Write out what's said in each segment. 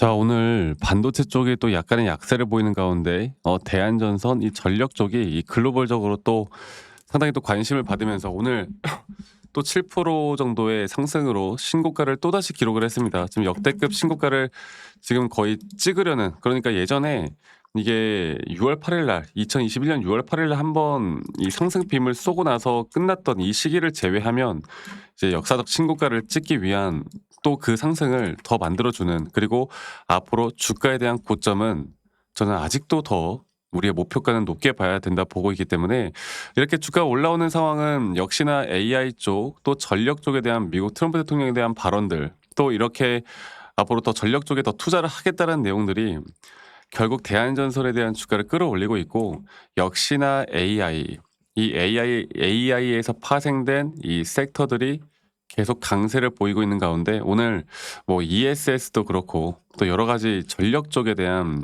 자, 오늘 반도체 쪽이 또 약간의 약세를 보이는 가운데 대한전선 이 전력 쪽이 이 글로벌적으로 또 상당히 또 관심을 받으면서 오늘 또 7% 정도의 상승으로 신고가를 또다시 기록을 했습니다. 지금 역대급 신고가를 지금 거의 찍으려는, 그러니까 예전에 이게 6월 8일 날 2021년 6월 8일 날 한번 이 상승 빔을 쏘고 나서 끝났던 이 시기를 제외하면 이제 역사적 신고가를 찍기 위한 또 그 상승을 더 만들어주는, 그리고 앞으로 주가에 대한 고점은 저는 아직도 더 우리의 목표가는 높게 봐야 된다 보고 있기 때문에, 이렇게 주가가 올라오는 상황은 역시나 AI 쪽 또 전력 쪽에 대한 미국 트럼프 대통령에 대한 발언들, 또 이렇게 앞으로 더 전력 쪽에 더 투자를 하겠다는 내용들이 결국 대한전선에 대한 주가를 끌어올리고 있고, 역시나 AI, 이 AI에서 파생된 이 섹터들이 계속 강세를 보이고 있는 가운데, 오늘 뭐 ESS도 그렇고 또 여러 가지 전력 쪽에 대한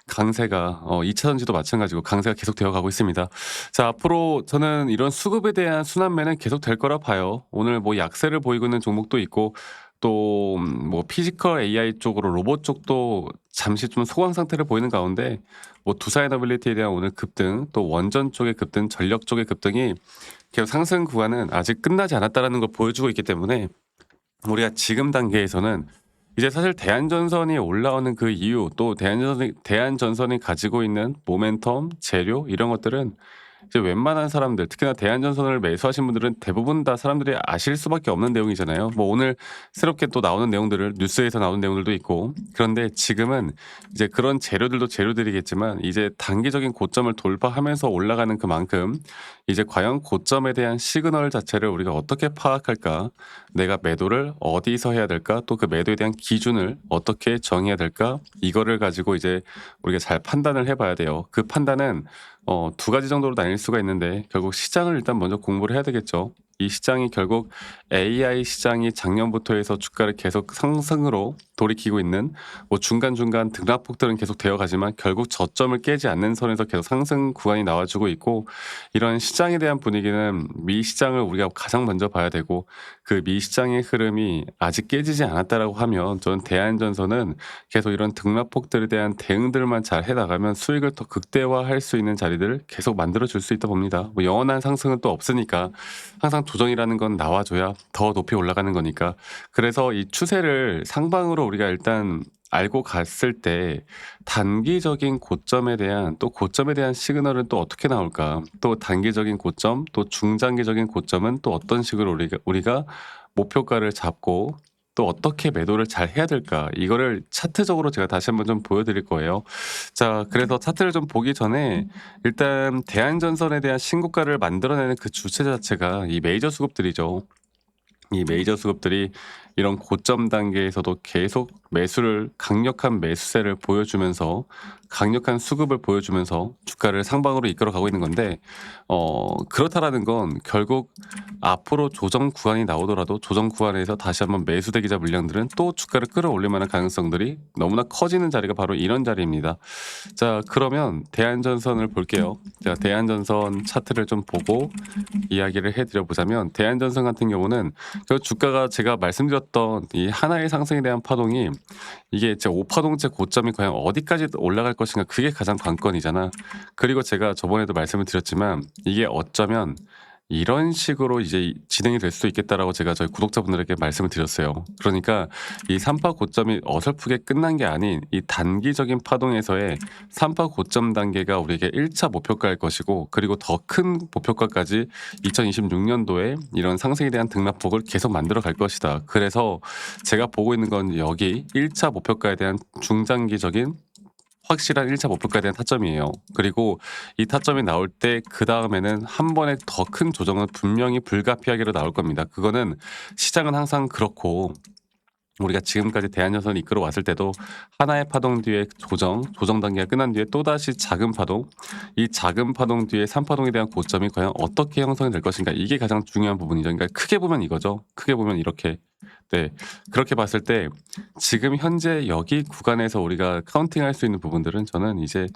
강세가 2차 전지도 마찬가지고 강세가 계속 되어 가고 있습니다. 자, 앞으로 저는 이런 수급에 대한 순환매는 계속 될 거라 봐요. 오늘 뭐 약세를 보이고 있는 종목도 있고, 또 뭐 피지컬 AI 쪽으로 로봇 쪽도 잠시 좀 소강 상태를 보이는 가운데, 뭐 두사이너빌리티에 대한 오늘 급등, 또 원전 쪽의 급등, 전력 쪽의 급등이 계속 상승 구간은 아직 끝나지 않았다라는 걸 보여주고 있기 때문에, 우리가 지금 단계에서는 이제 사실 대한전선이 올라오는 그 이유, 또 대한전선이 가지고 있는 모멘텀, 재료 이런 것들은 이제 웬만한 사람들, 특히나 대한전선을 매수하신 분들은 대부분 다 사람들이 아실 수밖에 없는 내용이잖아요. 뭐 오늘 새롭게 또 나오는 내용들을, 뉴스에서 나오는 내용들도 있고, 그런데 지금은 이제 그런 재료들도 재료들이겠지만 이제 단기적인 고점을 돌파하면서 올라가는 그만큼 이제 과연 고점에 대한 시그널 자체를 우리가 어떻게 파악할까, 내가 매도를 어디서 해야 될까, 또 그 매도에 대한 기준을 어떻게 정해야 될까, 이거를 가지고 이제 우리가 잘 판단을 해봐야 돼요. 그 판단은 두 가지 정도로 나뉠 수가 있는데, 결국 시장을 일단 먼저 공부를 해야 되겠죠. 이 시장이 결국 AI 시장이 작년부터 해서 주가를 계속 상승으로 돌이키고 있는, 뭐 중간중간 등락폭들은 계속 되어 가지만 결국 저점을 깨지 않는 선에서 계속 상승 구간이 나와주고 있고, 이런 시장에 대한 분위기는 미 시장을 우리가 가장 먼저 봐야 되고, 그 미 시장의 흐름이 아직 깨지지 않았다라고 하면 저는 대한전선은 계속 이런 등락폭들에 대한 대응들만 잘 해나가면 수익을 더 극대화할 수 있는 자리들을 계속 만들어줄 수 있다 봅니다. 뭐 영원한 상승은 또 없으니까 항상 조정이라는 건 나와줘야 더 높이 올라가는 거니까. 그래서 이 추세를 상방으로 우리가 일단 알고 갔을 때 단기적인 고점에 대한, 또 고점에 대한 시그널은 또 어떻게 나올까? 또 단기적인 고점, 또 중장기적인 고점은 또 어떤 식으로 우리가 목표가를 잡고 또 어떻게 매도를 잘 해야 될까? 이거를 차트적으로 제가 다시 한번 좀 보여드릴 거예요. 자, 그래서 차트를 좀 보기 전에 일단 대한전선에 대한 신고가를 만들어내는 그 주체 자체가 이 메이저 수급들이죠. 이 메이저 수급들이 이런 고점 단계에서도 계속 매수를, 강력한 매수세를 보여주면서, 강력한 수급을 보여주면서 주가를 상방으로 이끌어 가고 있는 건데, 그렇다라는 건 결국 앞으로 조정 구간이 나오더라도 조정 구간에서 다시 한번 매수 대기자 물량들은 또 주가를 끌어올릴 만한 가능성들이 너무나 커지는 자리가 바로 이런 자리입니다. 자, 그러면 대한전선을 볼게요. 제가 대한전선 차트를 좀 보고 이야기를 해드려 보자면, 대한전선 같은 경우는 그 주가가 제가 말씀드렸던 이 하나의 상승에 대한 파동이, 이게 제 5파동째 고점이 과연 어디까지 올라갈 것인가, 그게 가장 관건이잖아. 그리고 제가 저번에도 말씀을 드렸지만 이게 어쩌면 이런 식으로 이제 진행이 될 수도 있겠다라고 제가 저희 구독자분들에게 말씀을 드렸어요. 그러니까 이 3파 고점이 어설프게 끝난 게 아닌 이 단기적인 파동에서의 3파 고점 단계가 우리에게 1차 목표가일 것이고, 그리고 더 큰 목표가까지 2026년도에 이런 상승에 대한 등락폭을 계속 만들어 갈 것이다. 그래서 제가 보고 있는 건 여기 1차 목표가에 대한 중장기적인 확실한 1차 목표가에 대한 타점이에요. 그리고 이 타점이 나올 때 그다음에는 한 번에 더 큰 조정은 분명히 불가피하게로 나올 겁니다. 그거는 시장은 항상 그렇고, 우리가 지금까지 대한전선을 이끌어 왔을 때도 하나의 파동 뒤에 조정 단계가 끝난 뒤에 또다시 작은 파동, 이 작은 파동 뒤에 3파동에 대한 고점이 과연 어떻게 형성이 될 것인가, 이게 가장 중요한 부분이죠. 그러니까 크게 보면 이거죠. 크게 보면 이렇게. 네. 그렇게 봤을 때 지금 현재 여기 구간에서 우리가 카운팅할 수 있는 부분들은 저는 이제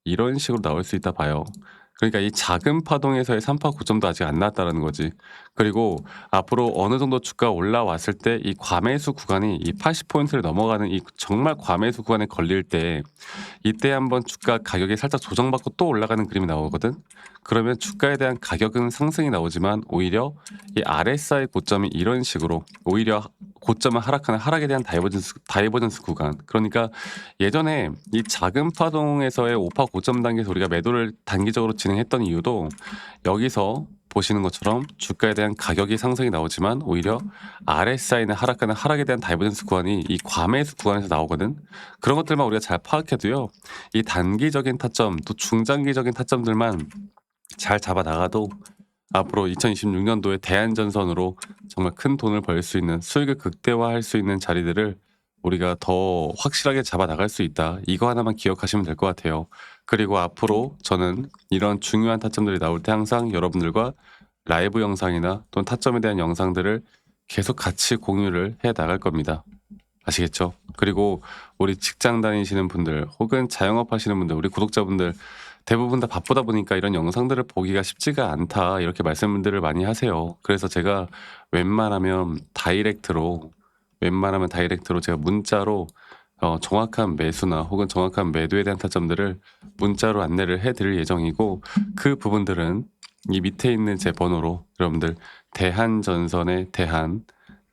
이런 식으로 나올 수 있다 봐요. 그러니까 이 작은 파동에서의 산파 고점도 아직 안 나왔다라는 거지. 그리고 앞으로 어느 정도 주가가 올라왔을 때 이 과매수 구간이 이 80포인트를 넘어가는 이 정말 과매수 구간에 걸릴 때 이때 한번 주가 가격이 살짝 조정받고 또 올라가는 그림이 나오거든. 그러면 주가에 대한 가격은 상승이 나오지만 오히려 이 RSI 고점이 이런 식으로 오히려 고점을 하락하는 하락에 대한 다이버전스 구간. 그러니까 예전에 이 작은 파동에서의 5파 고점 단계에서 우리가 매도를 단기적으로 진행했던 이유도 여기서 보시는 것처럼 주가에 대한 가격이 상승이 나오지만 오히려 RSI는 하락하는 하락에 대한 다이버전스 구간이 이 과매수 구간에서 나오거든. 그런 것들만 우리가 잘 파악해도요. 이 단기적인 타점 또 중장기적인 타점들만 잘 잡아 나가도 앞으로 2026년도에 대안전선으로 정말 큰 돈을 벌 수 있는 수익을 극대화할 수 있는 자리들을 우리가 더 확실하게 잡아 나갈 수 있다. 이거 하나만 기억하시면 될 것 같아요. 그리고 앞으로 저는 이런 중요한 타점들이 나올 때 항상 여러분들과 라이브 영상이나 또는 타점에 대한 영상들을 계속 같이 공유를 해 나갈 겁니다. 아시겠죠? 그리고 우리 직장 다니시는 분들 혹은 자영업 하시는 분들, 우리 구독자분들 대부분 다 바쁘다 보니까 이런 영상들을 보기가 쉽지가 않다 이렇게 말씀들을 많이 하세요. 그래서 제가 웬만하면 다이렉트로 제가 문자로 정확한 매수나 혹은 정확한 매도에 대한 타점들을 문자로 안내를 해드릴 예정이고 그 부분들은 이 밑에 있는 제 번호로 여러분들 대한전선의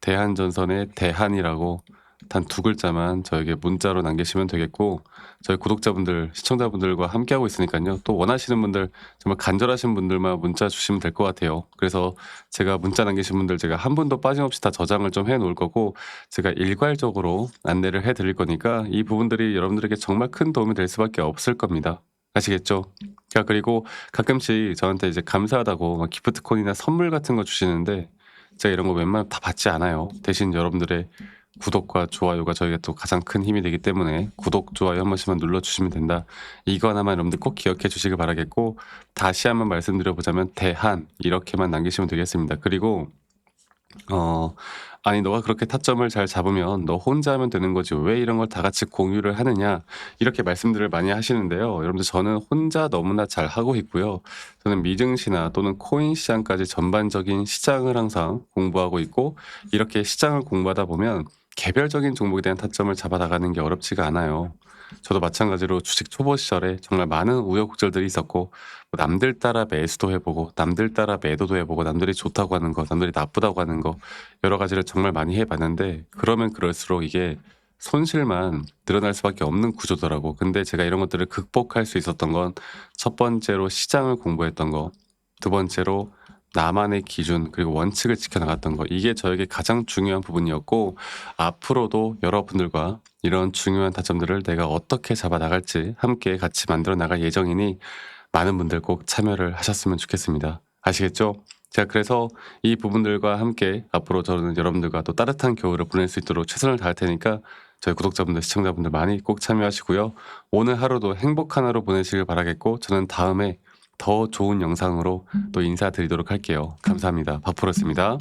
대한전선의 대한이라고 단 두 글자만 저에게 문자로 남기시면 되겠고 저희 구독자분들, 시청자분들과 함께하고 있으니까요. 또 원하시는 분들, 정말 간절하신 분들만 문자 주시면 될 것 같아요. 그래서 제가 문자 남기신 분들 제가 한 분도 빠짐없이 다 저장을 좀 해놓을 거고 제가 일괄적으로 안내를 해드릴 거니까 이 부분들이 여러분들에게 정말 큰 도움이 될 수밖에 없을 겁니다. 아시겠죠? 자, 그리고 가끔씩 저한테 이제 감사하다고 막 기프트콘이나 선물 같은 거 주시는데 제가 이런 거 웬만하면 다 받지 않아요. 대신 여러분들의 구독과 좋아요가 저희가 또 가장 큰 힘이 되기 때문에 구독, 좋아요 한 번씩만 눌러주시면 된다. 이거 하나만 여러분들 꼭 기억해 주시길 바라겠고 다시 한번 말씀드려보자면 대한 이렇게만 남기시면 되겠습니다. 그리고 아니 너가 그렇게 타점을 잘 잡으면 너 혼자 하면 되는 거지 왜 이런 걸 다 같이 공유를 하느냐 이렇게 말씀들을 많이 하시는데요. 여러분들 저는 혼자 너무나 잘 하고 있고요. 저는 미증시나 또는 코인 시장까지 전반적인 시장을 항상 공부하고 있고 이렇게 시장을 공부하다 보면 개별적인 종목에 대한 타점을 잡아 나가는 게 어렵지가 않아요. 저도 마찬가지로 주식 초보 시절에 정말 많은 우여곡절들이 있었고 뭐 남들 따라 매수도 해보고 남들 따라 매도도 해보고 남들이 좋다고 하는 거 남들이 나쁘다고 하는 거 여러 가지를 정말 많이 해봤는데 그러면 그럴수록 이게 손실만 늘어날 수밖에 없는 구조더라고. 근데 제가 이런 것들을 극복할 수 있었던 건 첫 번째로 시장을 공부했던 거, 두 번째로 나만의 기준 그리고 원칙을 지켜나갔던 거 이게 저에게 가장 중요한 부분이었고 앞으로도 여러분들과 이런 중요한 타점들을 내가 어떻게 잡아 나갈지 함께 같이 만들어 나갈 예정이니 많은 분들 꼭 참여를 하셨으면 좋겠습니다. 아시겠죠? 제가 그래서 이 부분들과 함께 앞으로 저는 여러분들과 또 따뜻한 겨울을 보낼 수 있도록 최선을 다할 테니까 저희 구독자분들, 시청자분들 많이 꼭 참여하시고요. 오늘 하루도 행복한 하루 보내시길 바라겠고 저는 다음에 더 좋은 영상으로 또 인사드리도록 할게요. 감사합니다. 박프로였습니다.